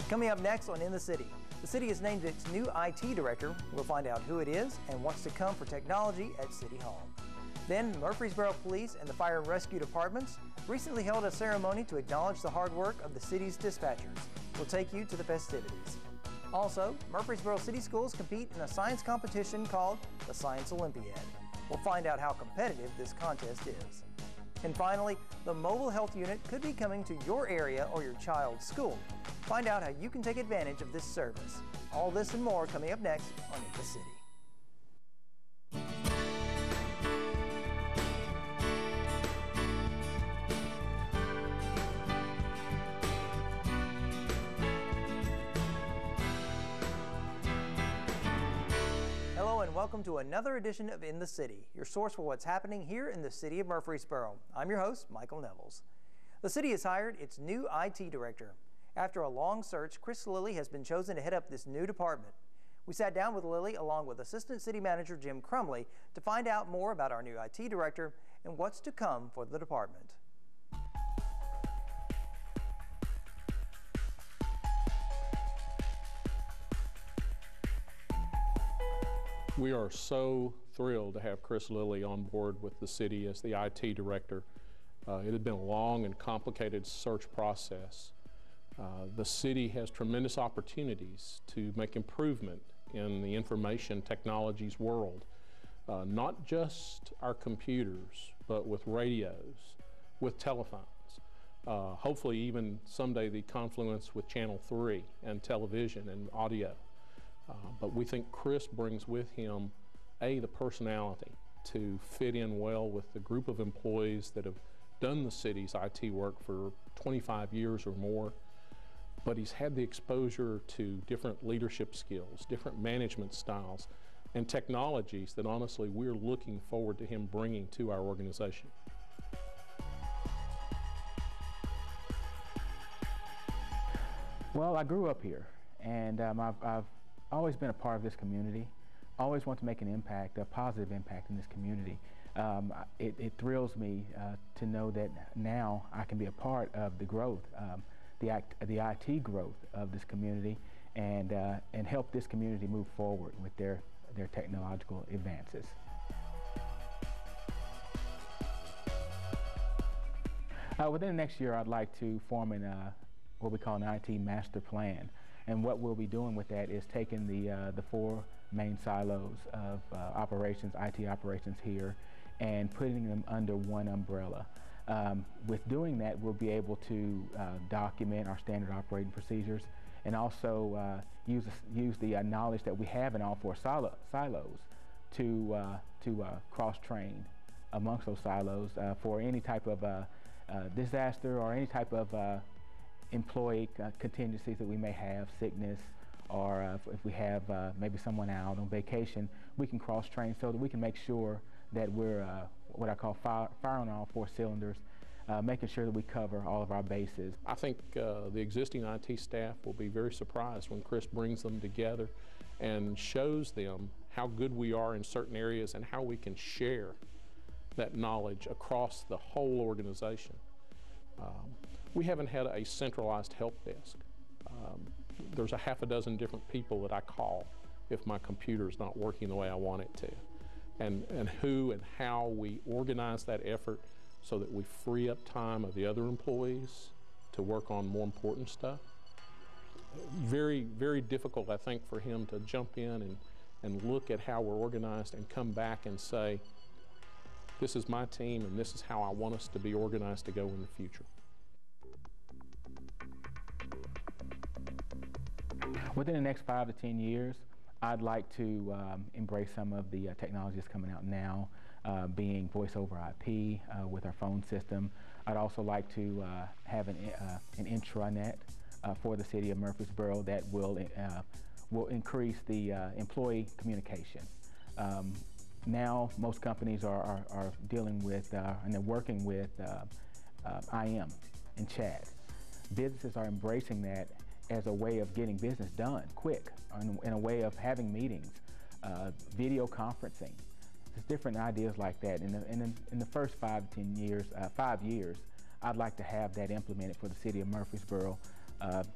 Coming up next on In the City, the city has named its new IT director. We'll find out who it is and what's to come for technology at City Hall. Then Murfreesboro Police and the Fire and Rescue Departments recently held a ceremony to acknowledge the hard work of the city's dispatchers. We'll take you to the festivities. Also, Murfreesboro City Schools compete in a science competition called the Science Olympiad. We'll find out how competitive this contest is. And finally, the mobile health unit could be coming to your area or your child's school. Find out how you can take advantage of this service. All this and more coming up next on In the City. Hello and welcome to another edition of In the City, your source for what's happening here in the city of Murfreesboro. I'm your host, Michael Nevels. The city has hired its new IT director. After a long search, Chris Lilly has been chosen to head up this new department. We sat down with Lilly along with Assistant City Manager Jim Crumley to find out more about our new IT director and what's to come for the department. We are so thrilled to have Chris Lilly on board with the city as the IT director. It had been a long and complicated search process. The city has tremendous opportunities to make improvement in the information technologies world, not just our computers, but with radios, with telephones, hopefully even someday the confluence with Channel 3 and television and audio. But we think Chris brings with him, the personality to fit in well with the group of employees that have done the city's IT work for 25 years or more. But he's had the exposure to different leadership skills, different management styles, and technologies that honestly we're looking forward to him bringing to our organization. Well, I grew up here, and I've always been a part of this community. Always want to make an impact, a positive impact in this community. It thrills me to know that now I can be a part of the growth, the IT growth of this community, and help this community move forward with their technological advances. Within the next year, I'd like to form what we call an IT master plan. And what we'll be doing with that is taking the four main silos of IT operations here, and putting them under one umbrella. With doing that, we'll be able to document our standard operating procedures, and also use the knowledge that we have in all four silos to cross-train amongst those silos for any type of disaster or any type of employee contingencies that we may have, sickness, or if we have maybe someone out on vacation, we can cross-train so that we can make sure that we're what I call firing on all four cylinders, making sure that we cover all of our bases. I think the existing IT staff will be very surprised when Chris brings them together and shows them how good we are in certain areas and how we can share that knowledge across the whole organization. We haven't had a centralized help desk. There's a half a dozen different people that I call if my computer's not working the way I want it to. And who and how we organize that effort so that we free up time of the other employees to work on more important stuff. Very, very difficult, I think, for him to jump in and look at how we're organized and come back and say, this is my team and this is how I want us to be organized to go in the future. Within the next 5 to 10 years, I'd like to embrace some of the technologies coming out now, being voice over IP with our phone system. I'd also like to have an intranet for the city of Murfreesboro that will increase the employee communication. Now, most companies are dealing with and they're working with IM and chat. Businesses are embracing that as a way of getting business done quick, in a way of having meetings, video conferencing. There's different ideas like that. In the first 5 to 10 years, 5 years, I'd like to have that implemented for the city of Murfreesboro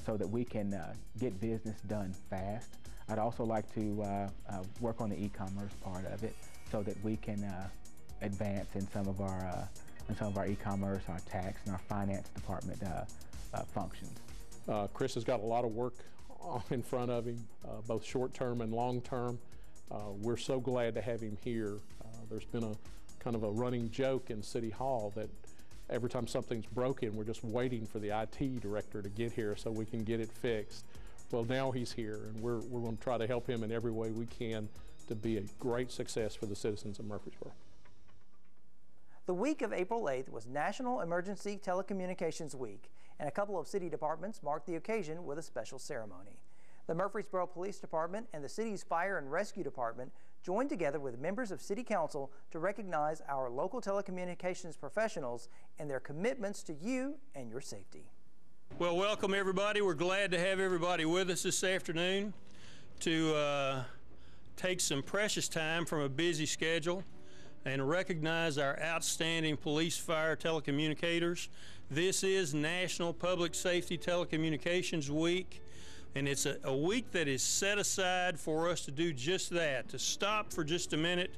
so that we can get business done fast. I'd also like to work on the e-commerce part of it so that we can advance in some of our e-commerce, our tax, and our finance department functions. Chris has got a lot of work in front of him, both short-term and long-term. We're so glad to have him here. There's been a kind of a running joke in City Hall that every time something's broken, we're just waiting for the IT director to get here so we can get it fixed. Well, now he's here, and we're going to try to help him in every way we can to be a great success for the citizens of Murfreesboro. The week of April 8th was National Emergency Telecommunications Week, and a couple of city departments marked the occasion with a special ceremony. The Murfreesboro Police Department and the city's Fire and Rescue Department joined together with members of City Council to recognize our local telecommunications professionals and their commitments to you and your safety. Well, welcome everybody. We're glad to have everybody with us this afternoon to take some precious time from a busy schedule and recognize our outstanding police, fire, telecommunicators. This is National Public Safety Telecommunications Week, and it's a week that is set aside for us to do just that, to stop for just a minute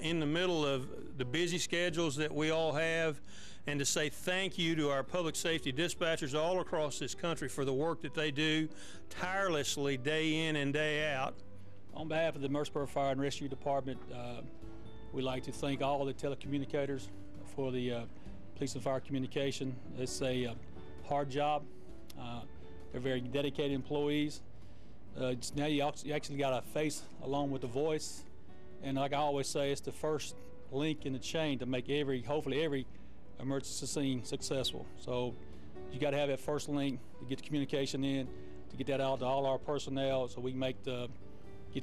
in the middle of the busy schedules that we all have, and to say thank you to our public safety dispatchers all across this country for the work that they do tirelessly day in and day out. On behalf of the Murfreesboro Fire and Rescue Department, we'd like to thank all the telecommunicators for the police and fire communication. It's a hard job. They're very dedicated employees. Now you actually got a face along with the voice, and like I always say, it's the first link in the chain to make hopefully every emergency scene successful. So you got to have that first link to get the communication in, to get that out to all our personnel, so we can get to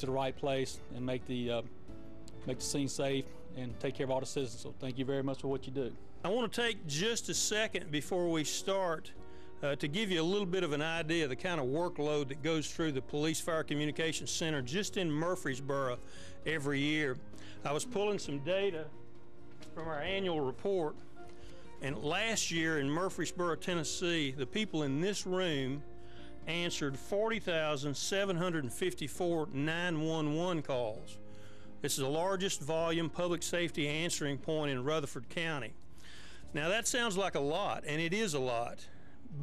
the right place and make the scene safe and take care of all the citizens. So thank you very much for what you do. I want to take just a second before we start to give you a little bit of an idea of the kind of workload that goes through the Police Fire Communications Center just in Murfreesboro every year. I was pulling some data from our annual report, and last year in Murfreesboro, Tennessee, the people in this room answered 40,754 911 calls. This is the largest volume public safety answering point in Rutherford County. Now that sounds like a lot, and it is a lot,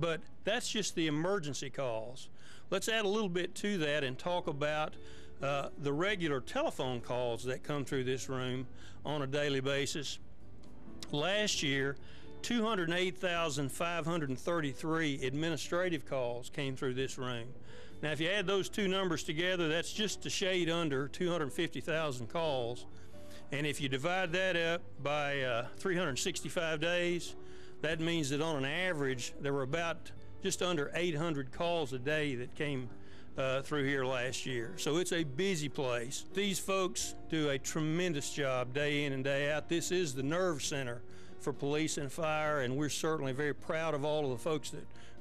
but that's just the emergency calls. Let's add a little bit to that and talk about the regular telephone calls that come through this room on a daily basis. Last year, 208,533 administrative calls came through this room. Now, if you add those two numbers together, that's just a shade under 250,000 calls. And if you divide that up by 365 days, that means that on an average, there were about just under 800 calls a day that came through here last year. So it's a busy place. These folks do a tremendous job day in and day out. This is the nerve center for police and fire, and we're certainly very proud of all of the folks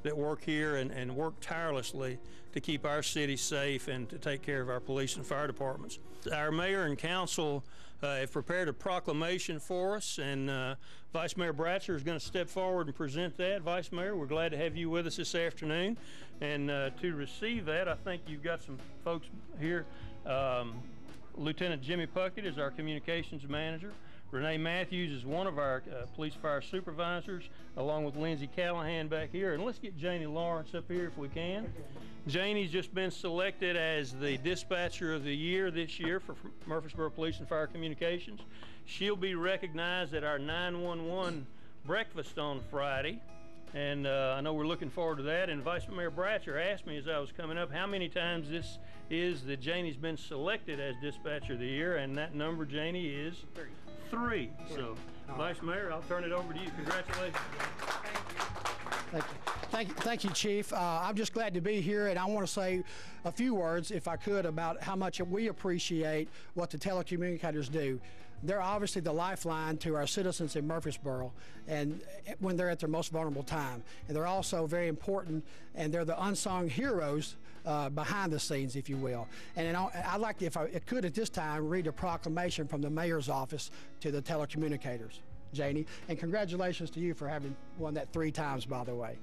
that work here and work tirelessly to keep our city safe and to take care of our police and fire departments. Our mayor and council have prepared a proclamation for us, and Vice Mayor Bratcher is going to step forward and present that. Vice Mayor, we're glad to have you with us this afternoon, and to receive that, I think you've got some folks here. Lieutenant Jimmy Puckett is our communications manager. Renee Matthews is one of our police fire supervisors, along with Lindsay Callahan back here. And let's get Janie Lawrence up here if we can. Janie's just been selected as the Dispatcher of the Year this year for Murfreesboro Police and Fire Communications. She'll be recognized at our 911 breakfast on Friday. And I know we're looking forward to that. And Vice Mayor Bratcher asked me as I was coming up how many times this is that Janie's been selected as Dispatcher of the Year, and that number, Janie, is 3. So, Vice Mayor, I'll turn it over to you. Congratulations. Thank you, Chief. I'm just glad to be here, and I want to say a few words, if I could, about how much we appreciate what the telecommunicators do. They're obviously the lifeline to our citizens in Murfreesboro, and when they're at their most vulnerable time. And they're also very important, and they're the unsung heroes behind the scenes, if you will. And I'd like to, if I could at this time, read a proclamation from the mayor's office to the telecommunicators. Janie, and congratulations to you for having won that 3 times, by the way.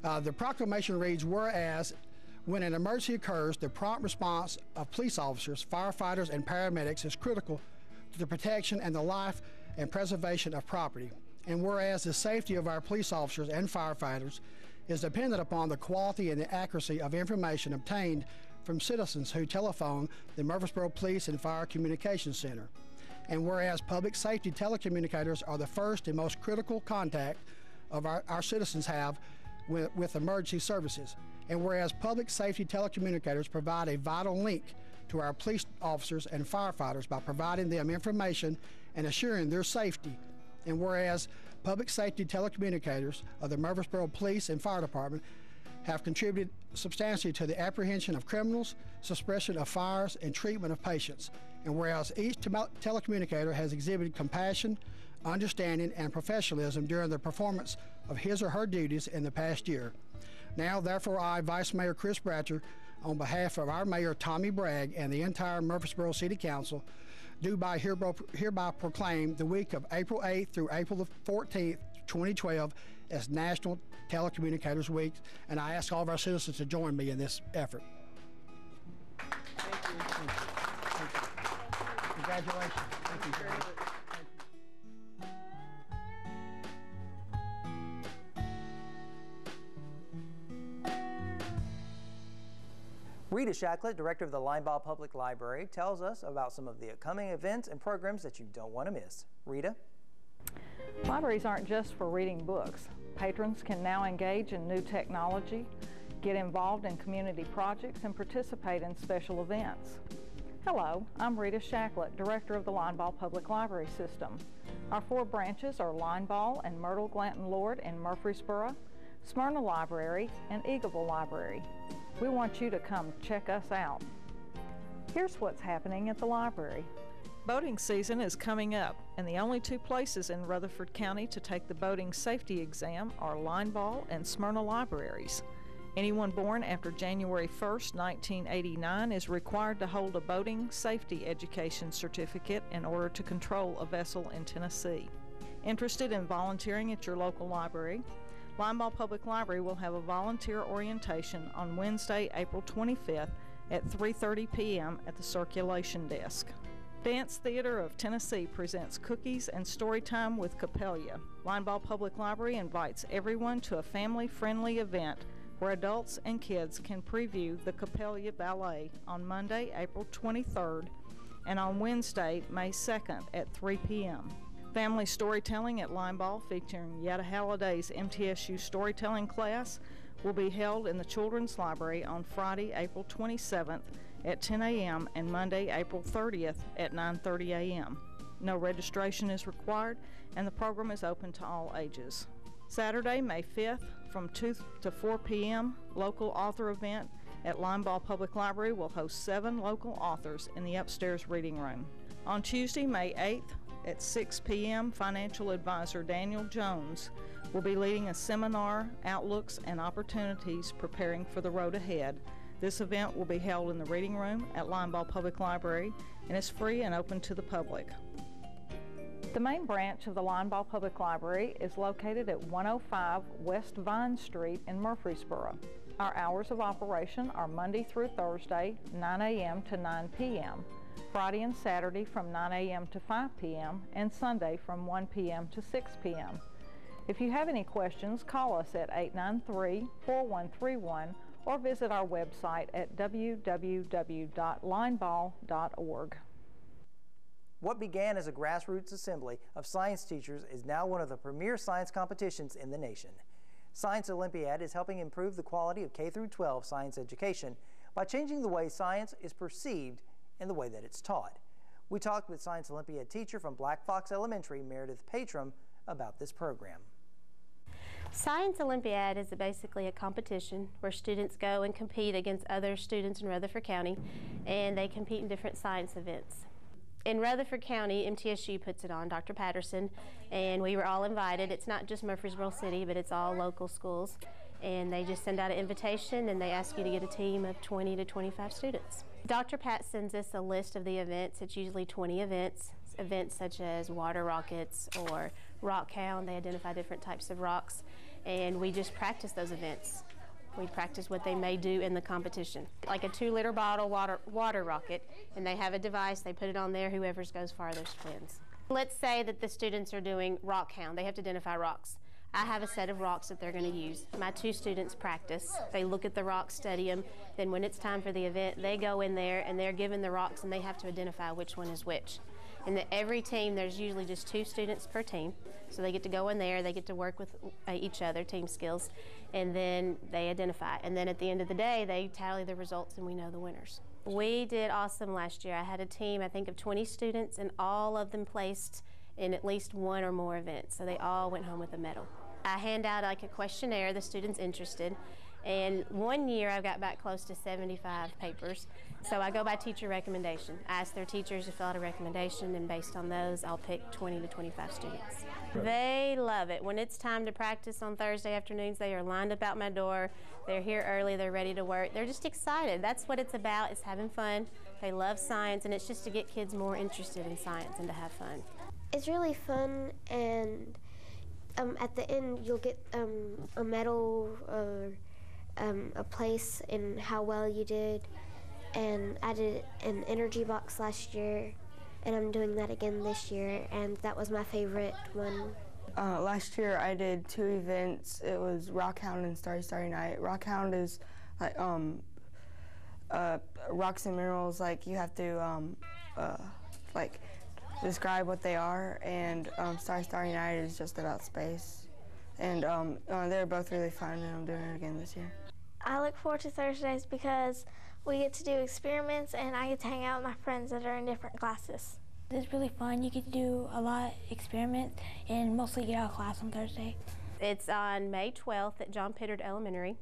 The proclamation reads, whereas when an emergency occurs, the prompt response of police officers, firefighters, and paramedics is critical to the protection and the life and preservation of property. And whereas the safety of our police officers and firefighters is dependent upon the quality and the accuracy of information obtained from citizens who telephone the Murfreesboro Police and Fire Communications Center. And whereas public safety telecommunicators are the first and most critical contact of our citizens have with emergency services. And whereas public safety telecommunicators provide a vital link to our police officers and firefighters by providing them information and assuring their safety. And whereas public safety telecommunicators of the Murfreesboro Police and Fire Department have contributed substantially to the apprehension of criminals, suppression of fires, and treatment of patients. And whereas each telecommunicator has exhibited compassion, understanding, and professionalism during the performance of his or her duties in the past year. Now, therefore, I, Vice Mayor Chris Bratcher, on behalf of our Mayor Tommy Bragg and the entire Murfreesboro City Council, do hereby proclaim the week of April 8th through April the 14th, 2012 as National Telecommunicators Week, and I ask all of our citizens to join me in this effort. Thank you. Thank you. Thank you. Congratulations. Thank you very much. Rita Shacklet, Director of the Linebaugh Public Library, tells us about some of the upcoming events and programs that you don't want to miss. Rita? Libraries aren't just for reading books. Patrons can now engage in new technology, get involved in community projects, and participate in special events. Hello, I'm Rita Shacklet, Director of the Linebaugh Public Library System. Our 4 branches are Linebaugh and Myrtle Glanton Lord in Murfreesboro, Smyrna Library, and Eagleville Library. We want you to come check us out. Here's what's happening at the library. Boating season is coming up, and the only 2 places in Rutherford County to take the boating safety exam are Linebaugh and Smyrna Libraries. Anyone born after January 1st, 1989 is required to hold a boating safety education certificate in order to control a vessel in Tennessee. Interested in volunteering at your local library? Linebaugh Public Library will have a volunteer orientation on Wednesday, April 25th at 3:30 p.m. at the circulation desk. Dance Theater of Tennessee presents Cookies and Storytime with Capella. Linebaugh Public Library invites everyone to a family-friendly event where adults and kids can preview the Capella Ballet on Monday, April 23rd, and on Wednesday, May 2nd at 3 p.m. Family storytelling at Linebaugh featuring Yetta Halliday's MTSU storytelling class will be held in the Children's Library on Friday, April 27th at 10 a.m. and Monday, April 30th at 9:30 a.m. No registration is required, and the program is open to all ages. Saturday, May 5th from 2 to 4 p.m., local author event at Linebaugh Public Library will host 7 local authors in the upstairs reading room. On Tuesday, May 8th, at 6 p.m., financial advisor Daniel Jones will be leading a seminar, Outlooks and Opportunities Preparing for the Road Ahead. This event will be held in the reading room at Linebaugh Public Library and is free and open to the public. The main branch of the Linebaugh Public Library is located at 105 West Vine Street in Murfreesboro. Our hours of operation are Monday through Thursday, 9 a.m. to 9 p.m., Friday and Saturday from 9 a.m. to 5 p.m., and Sunday from 1 p.m. to 6 p.m. If you have any questions, call us at 893-4131 or visit our website at www.linebaugh.org. What began as a grassroots assembly of science teachers is now one of the premier science competitions in the nation. Science Olympiad is helping improve the quality of K-12 science education by changing the way science is perceived and the way that it's taught. We talked with Science Olympiad teacher from Black Fox Elementary, Meredith Patram, about this program. Science Olympiad is basically a competition where students go and compete against other students in Rutherford County, and they compete in different science events. In Rutherford County, MTSU puts it on, Dr. Patterson, and we were all invited. It's not just Murfreesboro City, but it's all local schools, and they just send out an invitation and they ask you to get a team of 20 to 25 students. Dr. Pat sends us a list of the events. It's usually 20 events such as water rockets or rock hound. They identify different types of rocks. and we just practice those events. We practice what they may do in the competition. Like a 2-liter bottle water rocket, and they have a device, they put it on there, whoever goes farthest wins. Let's say that the students are doing rock hound. They have to identify rocks. I have a set of rocks that they're going to use. My 2 students practice. They look at the rocks, study them. Then when it's time for the event, they go in there and they're given the rocks and they have to identify which one is which. And every team, there's usually just 2 students per team. So they get to go in there, they get to work with each other, team skills, and then they identify. And then at the end of the day, they tally the results and we know the winners. We did awesome last year. I had a team, I think, of 20 students, and all of them placed in at least 1 or more events. So they all went home with a medal. I hand out like a questionnaire, the students interested, and one year I got back close to 75 papers. So I go by teacher recommendation. I ask their teachers to fill out a recommendation, and based on those, I'll pick 20 to 25 students. Right. They love it. When it's time to practice on Thursday afternoons, they are lined up out my door. They're here early, they're ready to work. They're just excited. That's what it's about, is having fun. They love science, and it's just to get kids more interested in science and to have fun. It's really fun, and at the end you'll get a medal or a place in how well you did. And I did an energy box last year, and I'm doing that again this year, and that was my favorite one. Last year I did 2 events. It was Rock Hound and Starry Night. Rock Hound is like rocks and minerals, like you have to like describe what they are, and Starry Night is just about space. And they're both really fun, and I'm doing it again this year. I look forward to Thursdays because we get to do experiments, and I get to hang out with my friends that are in different classes. It's really fun. You get to do a lot of experiments and mostly get out of class on Thursday. It's on May 12th at John Pittard Elementary.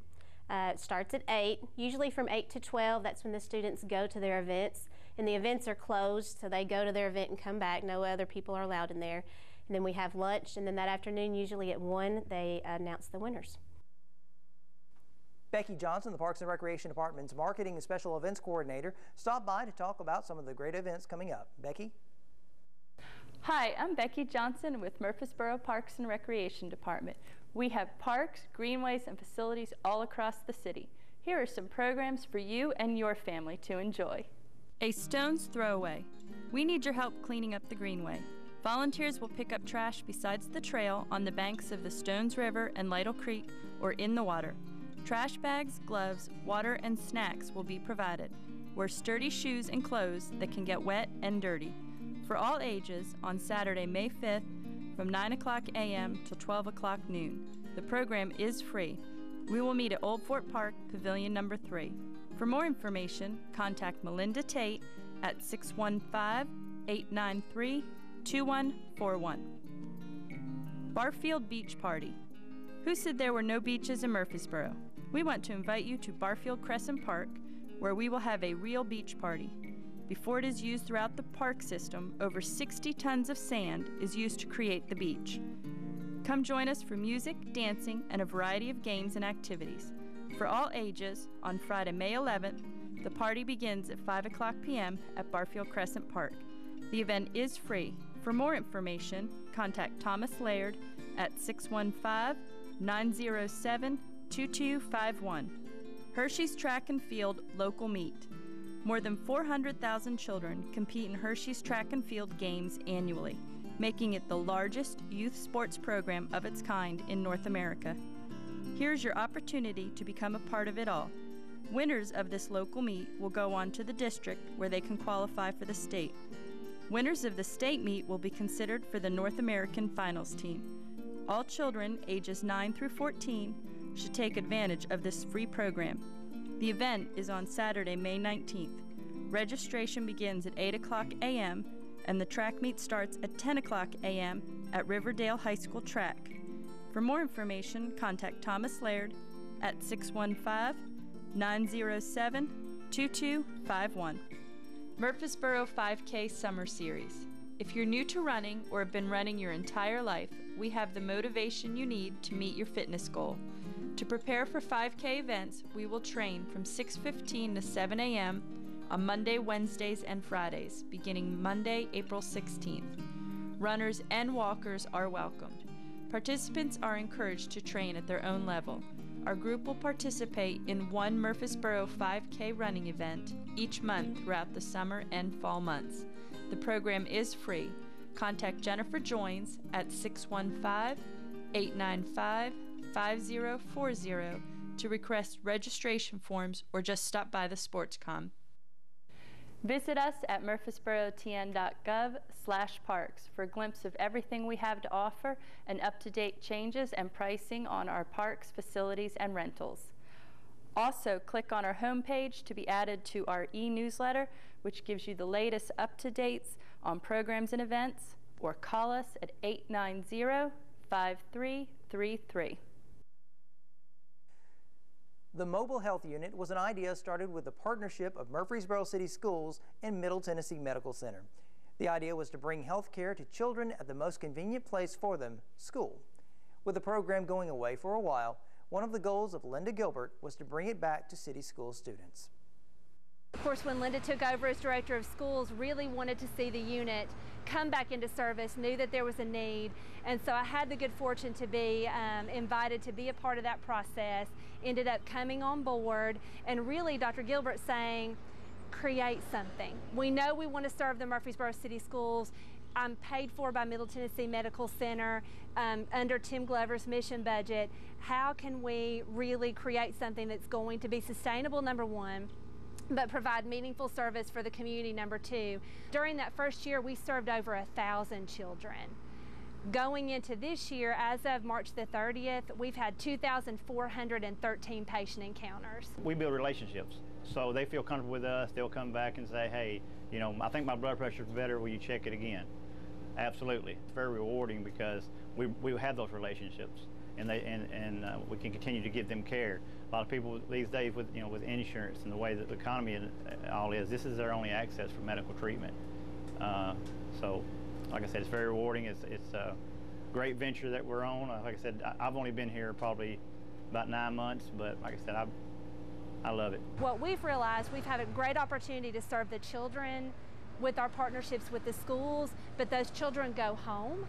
It starts at 8. Usually from 8 to 12, that's when the students go to their events. And the events are closed, so they go to their event and come back. No other people are allowed in there. And then we have lunch, and then that afternoon, usually at 1, they announce the winners. Becky Johnson, the Parks and Recreation Department's Marketing and Special Events Coordinator, stopped by to talk about some of the great events coming up. Becky? Hi, I'm Becky Johnson with Murfreesboro Parks and Recreation Department. We have parks, greenways, and facilities all across the city. Here are some programs for you and your family to enjoy. A stone's throw away. We need your help cleaning up the greenway. Volunteers will pick up trash besides the trail on the banks of the Stones River and Lytle Creek or in the water. Trash bags, gloves, water, and snacks will be provided. Wear sturdy shoes and clothes that can get wet and dirty. For all ages, on Saturday, May 5th, from 9 o'clock a.m. till 12 o'clock noon. The program is free. We will meet at Old Fort Park, Pavilion number 3. For more information, contact Melinda Tate at 615-893-2141. Barfield Beach Party. Who said there were no beaches in Murfreesboro? We want to invite you to Barfield Crescent Park, where we will have a real beach party. Before it is used throughout the park system, over 60 tons of sand is used to create the beach. Come join us for music, dancing, and a variety of games and activities. For all ages, on Friday, May 11th, the party begins at 5 o'clock p.m. at Barfield Crescent Park. The event is free. For more information, contact Thomas Laird at 615-907-2251. Hershey's Track and Field Local Meet. More than 400,000 children compete in Hershey's Track and Field games annually, making it the largest youth sports program of its kind in North America. Here's your opportunity to become a part of it all. Winners of this local meet will go on to the district where they can qualify for the state. Winners of the state meet will be considered for the North American finals team. All children ages 9 through 14 should take advantage of this free program. The event is on Saturday, May 19th. Registration begins at 8 o'clock a.m. and the track meet starts at 10 o'clock a.m. at Riverdale High School Track. For more information, contact Thomas Laird at 615-907-2251. Murfreesboro 5K Summer Series. If you're new to running or have been running your entire life, we have the motivation you need to meet your fitness goal. To prepare for 5K events, we will train from 6:15 to 7 a.m. on Monday, Wednesdays, and Fridays, beginning Monday, April 16th. Runners and walkers are welcome. Participants are encouraged to train at their own level. Our group will participate in one Murfreesboro 5K running event each month throughout the summer and fall months. The program is free. Contact Jennifer Joins at 615-895-5040 to request registration forms or just stop by the SportsCom. Visit us at murfreesborotn.gov/parks for a glimpse of everything we have to offer and up-to-date changes and pricing on our parks, facilities, and rentals. Also, click on our homepage to be added to our e-newsletter, which gives you the latest up-to-dates on programs and events, or call us at 890-5333. The Mobile Health Unit was an idea started with the partnership of Murfreesboro City Schools and Middle Tennessee Medical Center. The idea was to bring health care to children at the most convenient place for them, school. With the program going away for a while, one of the goals of Linda Gilbert was to bring it back to city school students. Of course, when Linda took over as director of schools, really wanted to see the unit come back into service, knew that there was a need, and so I had the good fortune to be invited to be a part of that process, ended up coming on board, and really Dr. Gilbert saying, create something. We know we want to serve the Murfreesboro City Schools. I'm paid for by Middle Tennessee Medical Center under Tim Glover's mission budget. How can we really create something that's going to be sustainable, number one, but provide meaningful service for the community, number two? During that first year, we served over 1,000 children. Going into this year, as of March the 30th, we've had 2,413 patient encounters. We build relationships, so they feel comfortable with us. They'll come back and say, hey, you know, I think my blood pressure's better, will you check it again? Absolutely. It's very rewarding because we have those relationships, and we can continue to give them care. A lot of people these days with insurance and the way that the economy and all is, this is their only access for medical treatment. So like I said, it's very rewarding. It's a great venture that we're on. Like I said, I've only been here probably about 9 months, but like I said, I love it. What we've realized, we've had a great opportunity to serve the children with our partnerships with the schools, but those children go home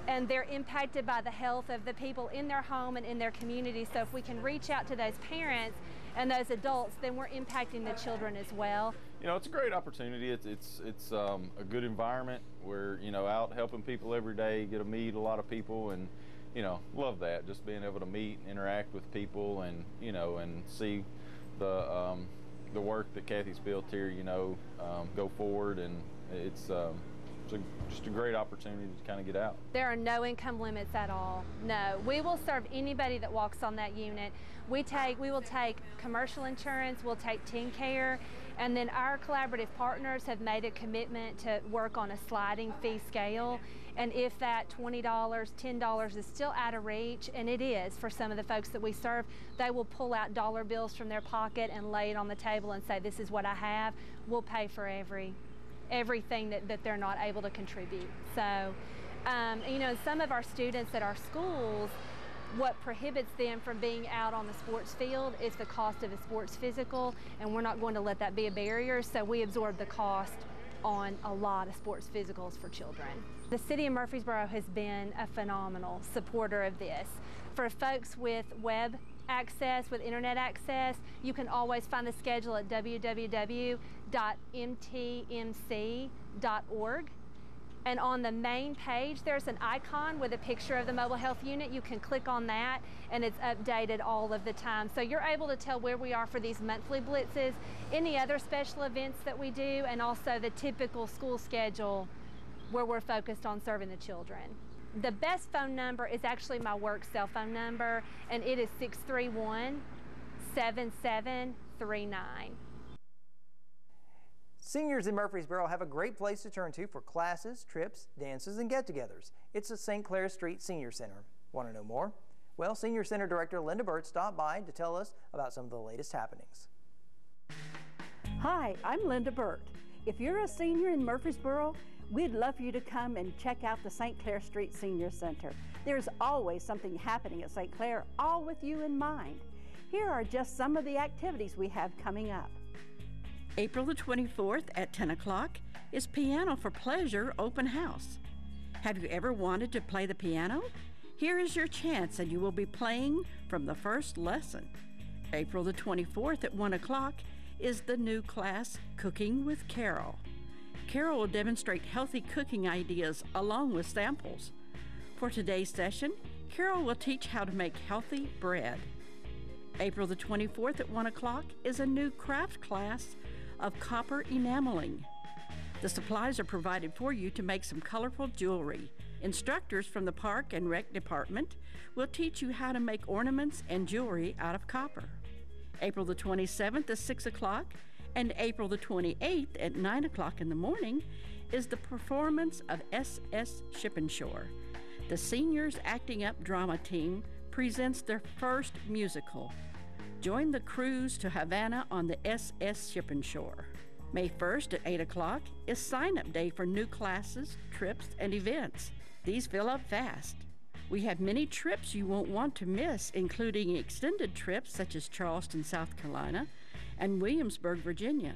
and they're impacted by the health of the people in their home and in their community. So if we can reach out to those parents and those adults, then we're impacting the children as well. You know, it's a great opportunity. It's a good environment. We're, out helping people every day, get to meet a lot of people, and, love that. Just being able to meet and interact with people and, and see the work that Kathy's built here, go forward, and it's just a great opportunity to kind of get out. There are no income limits at all. No, we will serve anybody that walks on that unit. We will take commercial insurance, we'll take TennCare, and then our collaborative partners have made a commitment to work on a sliding fee scale. And if that $20, $10 is still out of reach, and it is for some of the folks that we serve, they will pull out dollar bills from their pocket and lay it on the table and say, this is what I have. We'll pay for everything that they're not able to contribute. So, some of our students at our schools, what prohibits them from being out on the sports field is the cost of a sports physical, and we're not going to let that be a barrier, so we absorb the cost on a lot of sports physicals for children. The City of Murfreesboro has been a phenomenal supporter of this. For folks with web access, with internet access, you can always find the schedule at www.mtmc.org. And on the main page, there's an icon with a picture of the mobile health unit. You can click on that, and it's updated all of the time. So you're able to tell where we are for these monthly blitzes, any other special events that we do, and also the typical school schedule where we're focused on serving the children. The best phone number is actually my work cell phone number, and it is 631-7739. Seniors in Murfreesboro have a great place to turn to for classes, trips, dances, and get-togethers. It's the St. Clair Street Senior Center. Want to know more? Well, Senior Center Director Linda Burt stopped by to tell us about some of the latest happenings. Hi, I'm Linda Burt. If you're a senior in Murfreesboro, we'd love for you to come and check out the St. Clair Street Senior Center. There's always something happening at St. Clair, all with you in mind. Here are just some of the activities we have coming up. April the 24th at 10 o'clock is Piano for Pleasure Open House. Have you ever wanted to play the piano? Here is your chance, and you will be playing from the first lesson. April the 24th at 1 o'clock is the new class, Cooking with Carol. Carol will demonstrate healthy cooking ideas along with samples. For today's session, Carol will teach how to make healthy bread. April the 24th at 1 o'clock is a new craft class of copper enameling. The supplies are provided for you to make some colorful jewelry. Instructors from the Park and Rec Department will teach you how to make ornaments and jewelry out of copper. April the 27th is 6 o'clock, and April the 28th at 9 o'clock in the morning is the performance of SS Shippenshore. The Seniors Acting Up drama team presents their first musical. Join the cruise to Havana on the SS Shippenshore. May 1st at 8 o'clock is sign-up day for new classes, trips, and events. These fill up fast. We have many trips you won't want to miss, including extended trips such as Charleston, South Carolina, and Williamsburg, Virginia.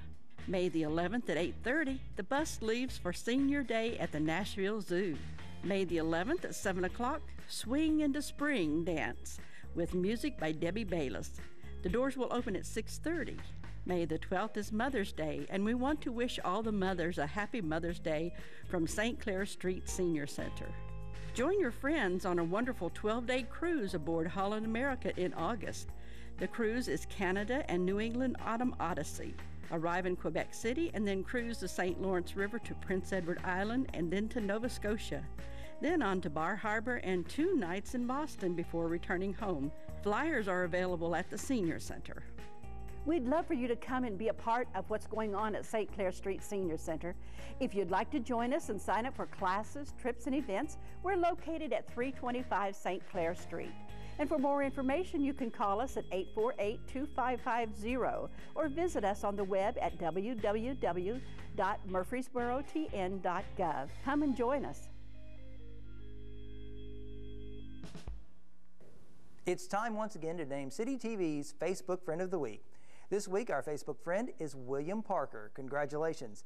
May the 11th at 8:30, the bus leaves for Senior Day at the Nashville Zoo. May the 11th at 7 o'clock, Swing into Spring dance with music by Debbie Bayless. The doors will open at 6:30. May the 12th is Mother's Day, and we want to wish all the mothers a happy Mother's Day from St. Clair Street Senior Center. Join your friends on a wonderful 12-day cruise aboard Holland America in August. The cruise is Canada and New England Autumn Odyssey. Arrive in Quebec City and then cruise the St. Lawrence River to Prince Edward Island and then to Nova Scotia. Then on to Bar Harbor and 2 nights in Boston before returning home. Flyers are available at the Senior Center. We'd love for you to come and be a part of what's going on at St. Clair Street Senior Center. If you'd like to join us and sign up for classes, trips, and events, we're located at 325 St. Clair Street. And for more information, you can call us at 848-2550 or visit us on the web at www.murfreesborotn.gov. Come and join us. It's time once again to name City TV's Facebook Friend of the Week. This week, our Facebook friend is William Parker. Congratulations.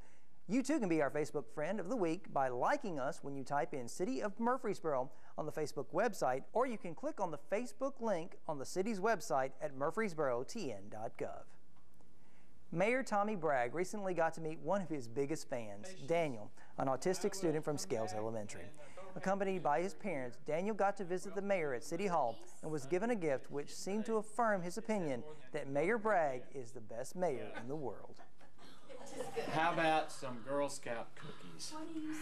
You too can be our Facebook Friend of the Week by liking us when you type in City of Murfreesboro on the Facebook website, or you can click on the Facebook link on the city's website at murfreesborotn.gov. Mayor Tommy Bragg recently got to meet one of his biggest fans, Daniel, an autistic student from Scales Elementary. Accompanied by his parents, Daniel got to visit the mayor at City Hall and was given a gift which seemed to affirm his opinion that Mayor Bragg is the best mayor in the world. How about some Girl Scout cookies? What do you say?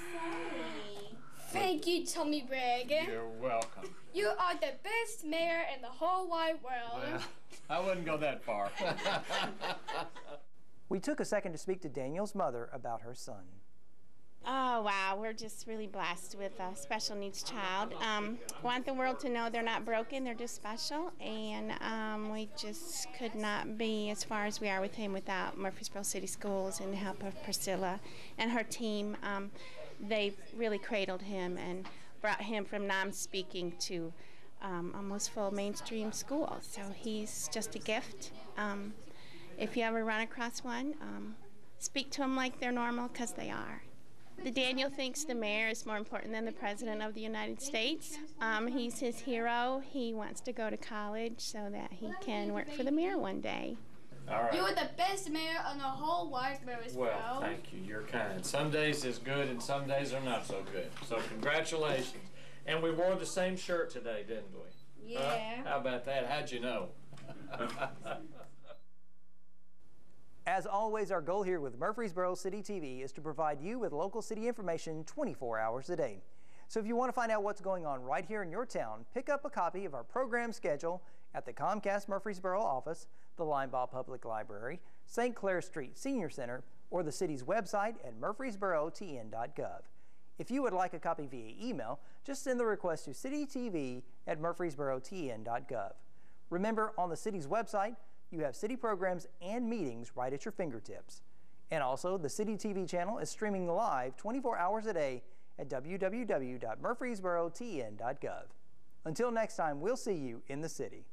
Thank you, Tommy Bragg. You're welcome. You are the best mayor in the whole wide world. Well, I wouldn't go that far. We took a second to speak to Daniel's mother about her son. Oh, wow. We're just really blessed with a special needs child. Want the world to know they're not broken, they're just special. And we just could not be as far as we are with him without Murfreesboro City Schools and the help of Priscilla and her team. They've really cradled him and brought him from non-speaking to almost full mainstream school. So he's just a gift. If you ever run across one, speak to them like they're normal, because they are. The Daniel thinks the mayor is more important than the President of the United States. He's his hero. He wants to go to college so that he can work for the mayor one day. All right. You are the best mayor in the whole wide world. Well, thank you. You're kind. Some days is good and some days are not so good. So congratulations. And we wore the same shirt today, didn't we? Yeah. How about that? How'd you know? As always, our goal here with Murfreesboro City TV is to provide you with local city information 24 hours a day. So if you want to find out what's going on right here in your town, pick up a copy of our program schedule at the Comcast Murfreesboro office, the Linebaugh Public Library, St. Clair Street Senior Center, or the city's website at murfreesborotn.gov. If you would like a copy via email, just send the request to citytv@murfreesborotn.gov. Remember, on the city's website, you have city programs and meetings right at your fingertips. And also, the City TV channel is streaming live 24 hours a day at www.murfreesborotn.gov. Until next time, we'll see you in the city.